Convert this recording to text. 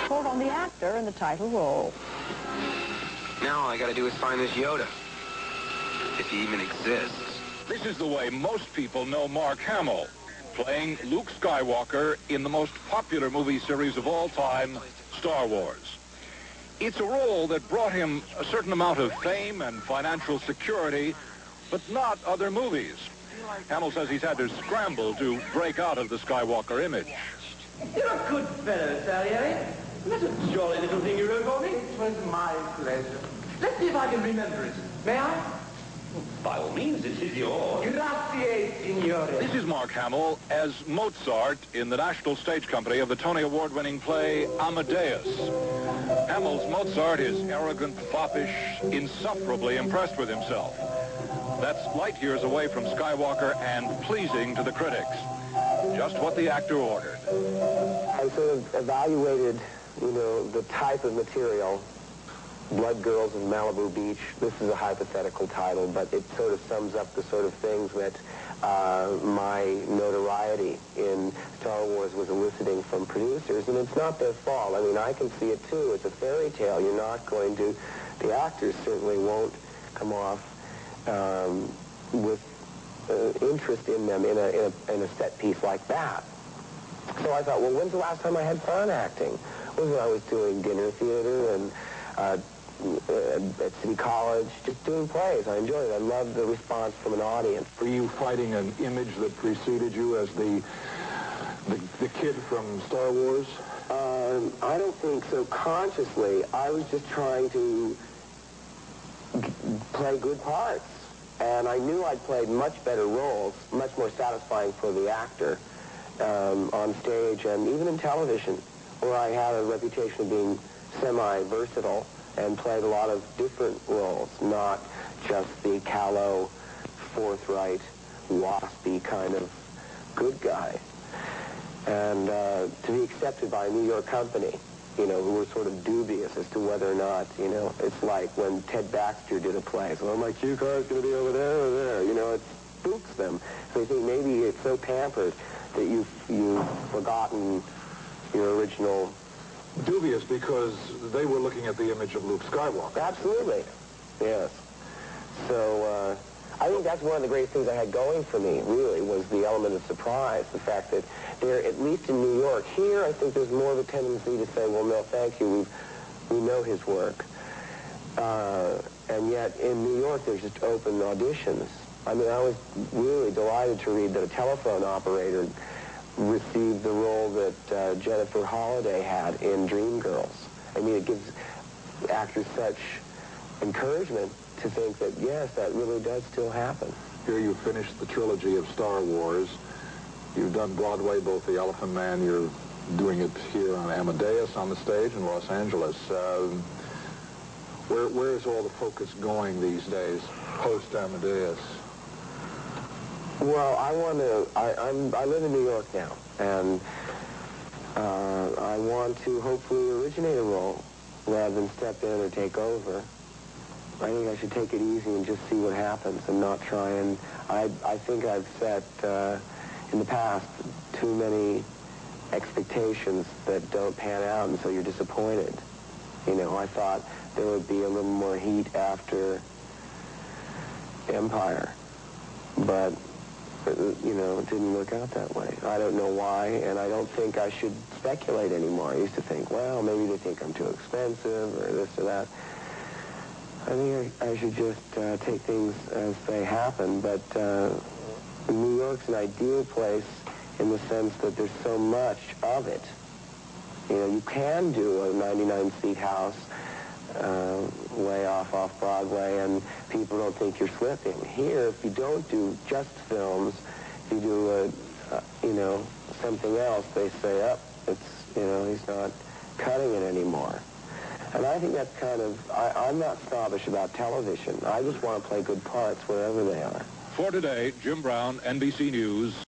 pulled on the actor in the title role. Now all I gotta do is find this Yoda, if he even exists. This is the way most people know Mark Hamill, playing Luke Skywalker in the most popular movie series of all time, Star Wars. It's a role that brought him a certain amount of fame and financial security, but not other movies. Hamill says he's had to scramble to break out of the Skywalker image. You're a good fellow, Salieri. That's a jolly little thing you wrote for me. It was my pleasure. Let's see if I can remember it. May I? By all means, it is yours. Grazie, signore. This is Mark Hamill as Mozart in the National Stage Company of the Tony Award-winning play Amadeus. Hamill's Mozart is arrogant, foppish, insufferably impressed with himself. That's light years away from Skywalker and pleasing to the critics. Just what the actor ordered. I sort of evaluated, the type of material. Blood Girls of Malibu Beach. This is a hypothetical title, but it sort of sums up the sort of things that my notoriety in Star Wars was eliciting from producers, and it's not their fault. I mean, I can see it too. It's a fairy tale. You're not going to, the actors certainly won't come off with interest in them in a set piece like that. So I thought, well, when's the last time I had fun acting? It was when I was doing dinner theater and at City College, just doing plays. I enjoyed it. I loved the response from an audience. Were you fighting an image that preceded you as the kid from Star Wars? I don't think so consciously. I was just trying to play good parts. And I knew I'd played much better roles, much more satisfying for the actor on stage and even in television, where I had a reputation of being semi-versatile and played a lot of different roles, not just the callow, forthright, waspy kind of good guy. And to be accepted by a New York company, who were sort of dubious as to whether or not, it's like when Ted Baxter did a play. So, my cue card's going to be over there or there. It spooks them. They think maybe it's so pampered that you've forgotten your original. Dubious because they were looking at the image of Luke Skywalker. Absolutely. Yes. So I think that's one of the great things I had going for me, really, was the element of surprise. The fact that they're, at least in New York, here I think there's more of a tendency to say, well, no, thank you, we know his work. And yet in New York there's just open auditions. I mean, I was really delighted to read that a telephone operator received the role that Jennifer Holliday had in Dreamgirls. I mean, it gives actors such encouragement to think that, yes, that really does still happen. Here you finished the trilogy of Star Wars. You've done Broadway, both The Elephant Man. You're doing it here on Amadeus on the stage in Los Angeles. Where is all the focus going these days, post-Amadeus? Well, I live in New York now, and I want to hopefully originate a role rather than step in or take over. I think I should take it easy and just see what happens and not try and... I think I've set, in the past, too many expectations that don't pan out, and so you're disappointed. I thought there would be a little more heat after Empire, but... it didn't work out that way. I don't know why, and I don't think I should speculate anymore. I used to think, well, maybe they think I'm too expensive or this or that. I think I should just take things as they happen, but New York's an ideal place in the sense that there's so much of it. You can do a 99-seat house way off Broadway, and people don't think you're slipping. Here, if you don't do just films, if you do something else, they say, he's not cutting it anymore. And I think that's kind of, I'm not snobbish about television. I just want to play good parts wherever they are. For today, Jim Brown, NBC News.